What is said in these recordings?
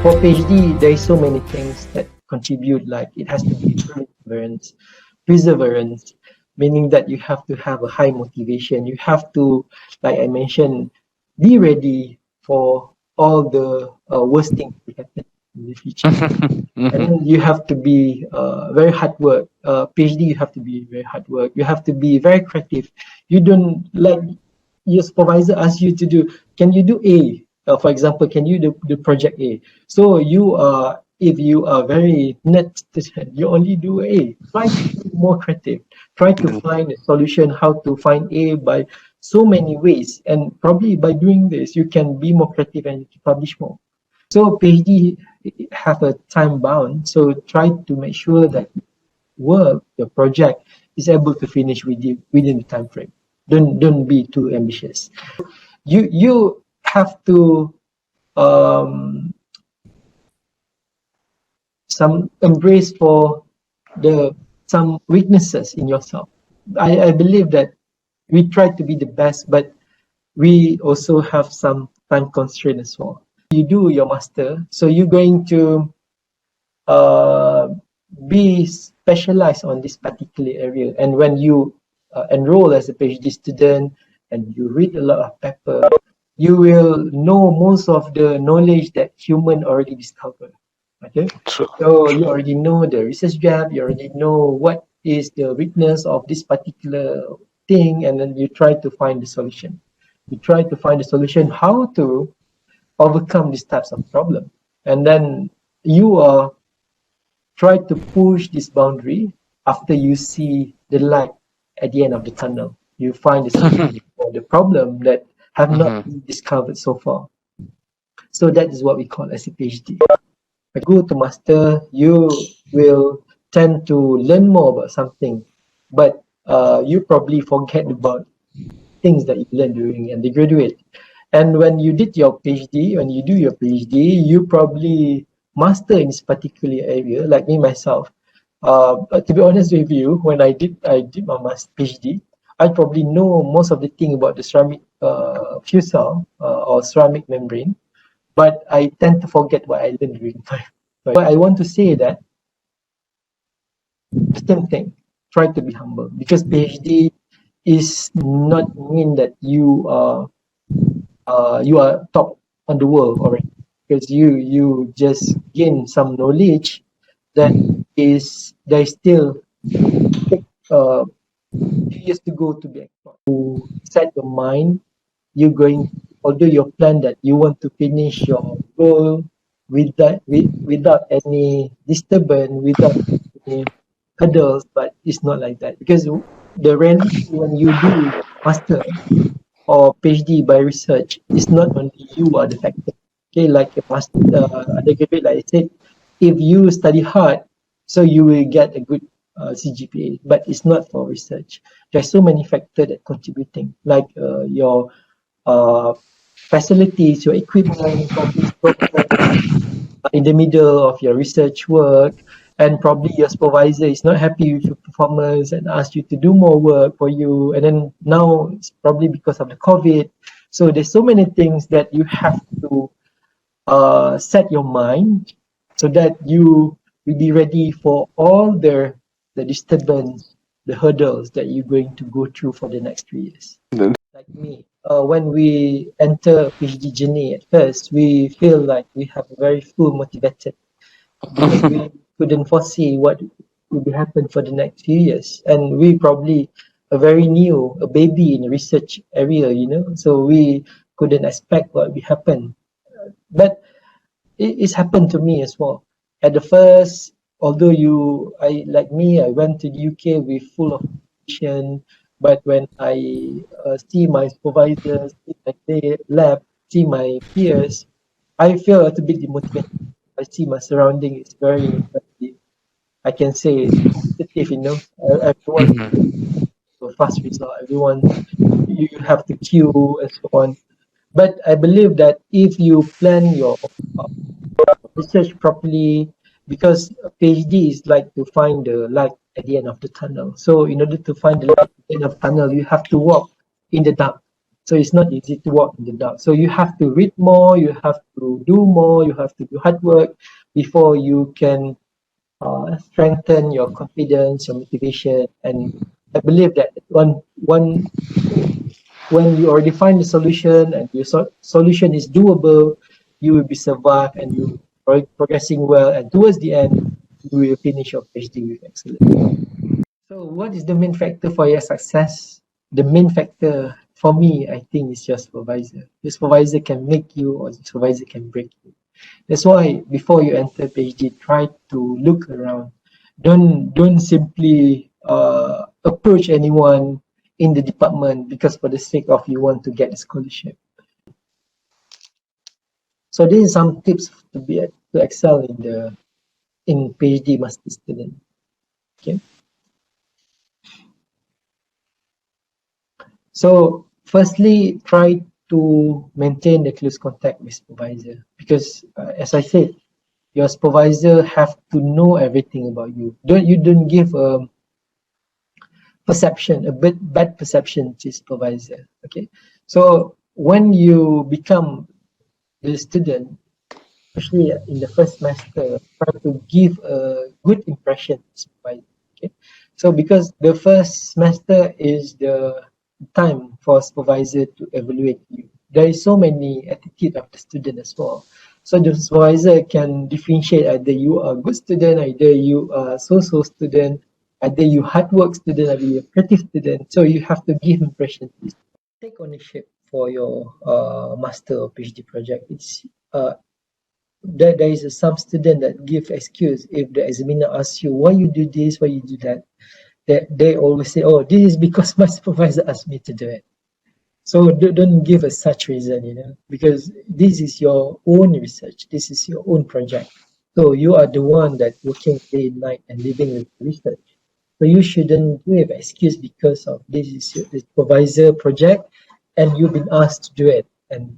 For PhD, there is so many things that contribute. Like it has to be perseverance, meaning that you have to have a high motivation. You have to, like I mentioned, be ready for all the worst things to happen in the future. And then you have to be very hard work. PhD, you have to be very hard work. You have to be very creative. You don't like your supervisor asks you to do. Can you do A? For example, can you do the project A? So you are, if you are very net, you only do A. Try to be more creative. Try to find a solution how to find A by so many ways, and probably by doing this, you can be more creative and publish more. So PhD have a time bound, so try to make sure that your project is able to finish within the time frame. Don't be too ambitious. You have to some embrace for some weaknesses in yourself. I believe that we try to be the best, but we also have some time constraint as well. You do your master, so you're going to be specialized on this particular area. And when you enroll as a PhD student and you read a lot of paper, you will know most of the knowledge that human already discovered. Okay, so you already know the research gap, you already know what is the weakness of this particular thing, and then you try to find the solution. You try to find the solution how to overcome these types of problem, and then you are try to push this boundary. After you see the light at the end of the tunnel, you find the solution for the problem that have not been discovered so far. So that is what we call as a PhD. Go to master, you will tend to learn more about something, but you probably forget about things that you learned during undergraduate. And when you did your PhD, when you do your PhD, you probably master in this particular area. Like me myself, to be honest with you, when I did my PhD, I probably know most of the thing about the ceramic fusel or ceramic membrane, but I tend to forget what I learned during my. But I want to say that the same thing. Try to be humble, because PhD is not mean that you are top on the world already, because you just gain some knowledge that is there is still few years to go to be explored. To set your mind, you're going, although you plan that you want to finish your goal without any disturbance, without any hurdles, but it's not like that, because the reality when you do master or PhD by research, it's not only you are the factor. Okay, like a master undergraduate, like I said, if you study hard, so you will get a good CGPA, but it's not for research. There's so many factors that contributing, like your facilities, your equipment, probably in the middle of your research work, and probably your supervisor is not happy with your performance and asks you to do more work for you. And then now it's probably because of the COVID. So there's so many things that you have to set your mind so that you will be ready for all the disturbance, the hurdles that you're going to go through for the next 3 years. Like me, when we enter PhD journey at first, we feel like we have a very full motivated, because we couldn't foresee what would happen for the next few years, and we probably a very new, a baby in the research area, so we couldn't expect what would happen. But it's happened to me as well. At the first, although I went to the UK with full of ambition, but when I see my supervisors, see my lab, see my peers, I feel a little bit demotivated. I see my surrounding is very, I can say it's competitive, everyone a fast result, everyone, you have to queue and so on. But I believe that if you plan your research properly, because a PhD is like to find the light at the end of the tunnel. So in order to find the light at the end of the tunnel, you have to walk in the dark. So it's not easy to walk in the dark. So you have to read more, you have to do more, you have to do hard work before you can strengthen your confidence, your motivation. And I believe that when you already find the solution and your solution is doable, you will be survived and you are progressing well. And towards the end, you will finish your PhD with excellence. So, what is the main factor for your success? The main factor for me, I think, is your supervisor. Your supervisor can make you, or your supervisor can break you. That's why before you enter PhD, try to look around. Don't simply approach anyone in the department because for the sake of you want to get a scholarship. So these are some tips to excel in PhD master student. Okay. So firstly, try to maintain the close contact with supervisor because as I said, your supervisor have to know everything about you. Don't give a perception, a bit bad perception to supervisor. Okay. So when you become the student, especially in the first semester, try to give a good impression to supervisor. Okay. So because the first semester is the time for supervisor to evaluate you. There is so many attitude of the student as well. So the supervisor can differentiate either you are a good student, either you are so-so student, either you hard work student, either you creative student. So you have to give impression. Take ownership for your master or PhD project. It's there is some student that give excuse if the examiner asks you why you do this, why you do that. They always say, "Oh, this is because my supervisor asked me to do it." So don't give us such reason, because this is your own research. This is your own project. So you are the one that working day and night and living with research. So you shouldn't give excuse because of this is your the supervisor project and you've been asked to do it. And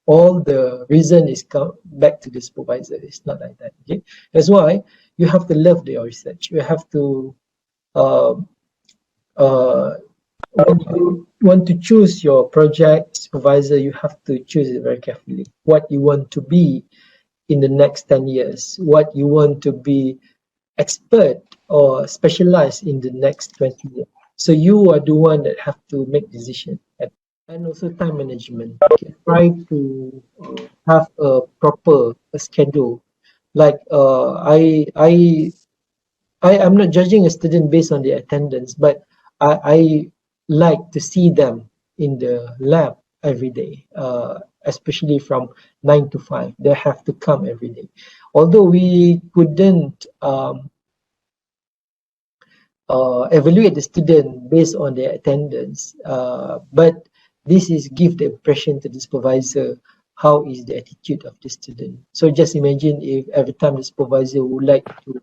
all the reason is come back to the supervisor. It's not like that. Okay. That's why you have to love your research. You have to uh, uh, when you want to choose your project supervisor, you have to choose it very carefully. What you want to be in the next 10 years, what you want to be expert or specialized in the next 20 years. So you are the one that have to make decision. And also time management. Okay. Try to have a proper schedule. Like I'm not judging a student based on their attendance, but I like to see them in the lab every day, especially from 9 to 5. They have to come every day. Although we couldn't evaluate the student based on their attendance, but this is give the impression to the supervisor how is the attitude of the student. So just imagine if every time the supervisor would like to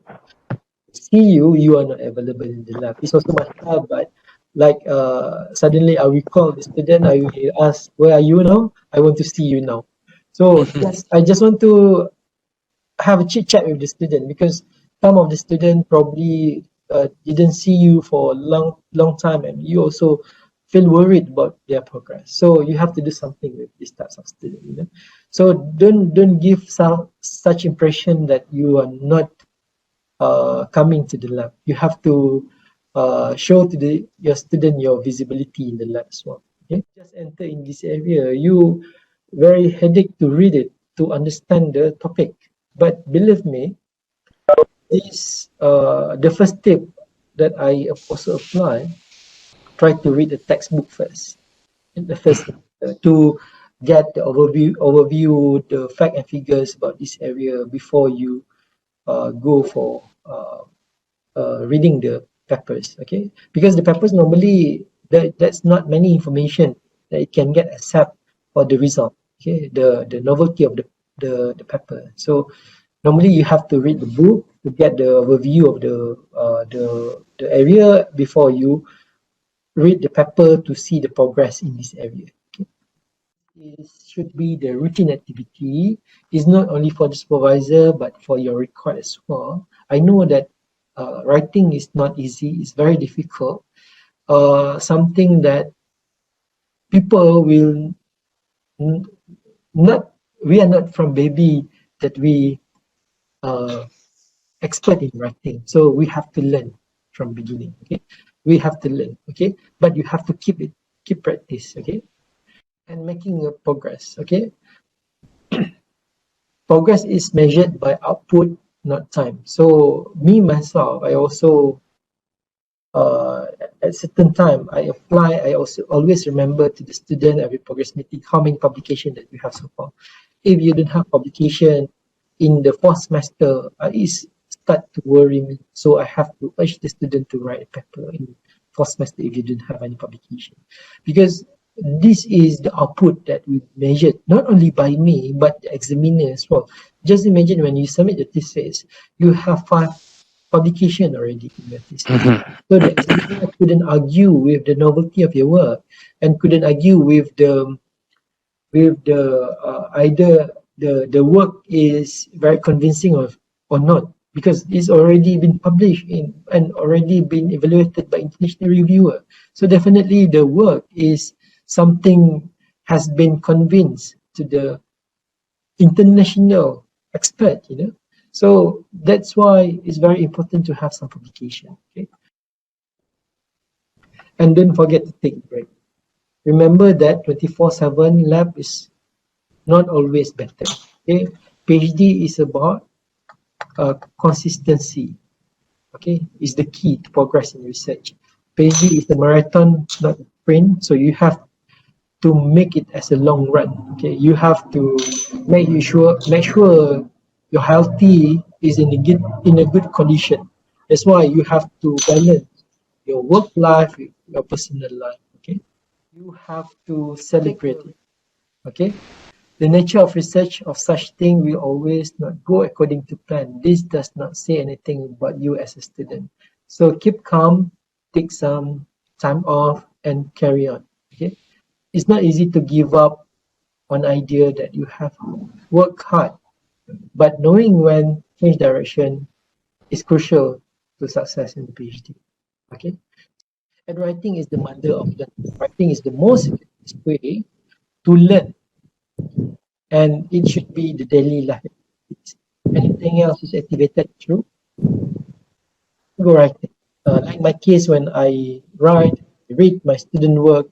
see you, you are not available in the lab. It's also much hard, but like suddenly I will call the student, I will ask, where are you now? I want to see you now. So yes, I just want to have a chit chat with the student because some of the student probably didn't see you for a long time and you also feel worried about their progress. So you have to do something with these types of students. So don't give such impression that you are not coming to the lab. You have to show to your student your visibility in the lab as well. Okay? Just enter in this area. You very headache to read it, to understand the topic. But believe me, this the first tip that I also apply. Try to read the textbook first. In the first to get the overview, the fact and figures about this area before you go for reading the papers. Okay, because the papers normally that's not many information that it can get accept for the result. Okay, the novelty of the paper. So normally you have to read the book to get the overview of the area before you read the paper to see the progress in this area. Okay. It should be the routine activity. It's not only for the supervisor but for your record as well. I know that writing is not easy. It's very difficult. Something that people will not, we are not from baby that we expert in writing. So we have to learn from beginning. Okay, we have to learn. Okay, but you have to keep practice. Okay, and making a progress. Okay, progress is measured by output, not time. So me myself, I also at certain time I apply. I also always remember to the student every progress meeting how many publication that you have so far. If you don't have publication in the fourth semester, it's start to worry me. So I have to urge the student to write a paper in fourth semester if you don't have any publication, because this is the output that we measured not only by me but the examiner as well. Just imagine when you submit the thesis, you have 5 publication already in your thesis. So the examiner couldn't argue with the novelty of your work and couldn't argue with the either the work is very convincing or not, because it's already been published in and already been evaluated by international reviewer. So definitely the work is something has been convinced to the international expert, you know. So that's why it's very important to have some publication. Okay, and don't forget to take a break. Remember that 24/7 lab is not always better. Okay, PhD is about consistency. Okay, is the key to progress in research. PhD is a marathon, not a sprint. So you have to make it as a long run. Okay, you have to make sure your healthy is in a good condition. That's why you have to balance your work life with your personal life. Okay, you have to celebrate it. Okay, the nature of research of such thing will always not go according to plan. This does not say anything about you as a student. So keep calm, take some time off, and carry on. Okay, it's not easy to give up on idea that you have worked hard, but knowing when change direction is crucial to success in the PhD. Okay, and writing is the mother of learning. Writing is the most effective way to learn, and it should be the daily life. Anything else is activated through go writing. Like my case, when I read my student work,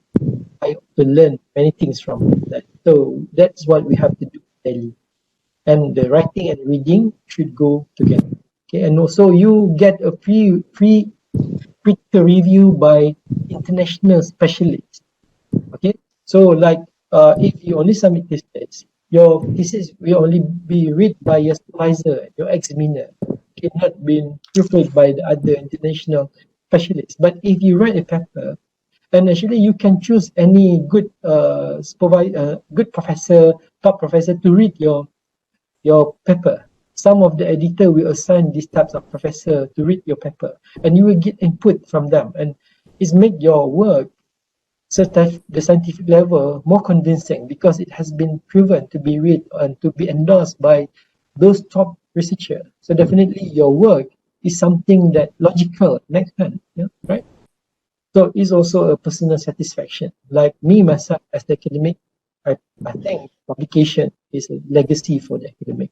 I also learn many things from that. So that's what we have to do daily. And the writing and reading should go together. Okay, and also you get a free critical review by international specialists. Okay, so like if you only submit this test, your thesis will only be read by your supervisor, your examiner, cannot be proofread by the other international specialists. But if you write a paper, and actually you can choose any good good professor, top professor to read your paper. Some of the editor will assign these types of professor to read your paper, and you will get input from them, and it's make your work the scientific level more convincing because it has been proven to be read and to be endorsed by those top researchers. So definitely your work is something that logical, makes sense, yeah, right? So it's also a personal satisfaction. Like me myself as the academic, I think publication is a legacy for the academic.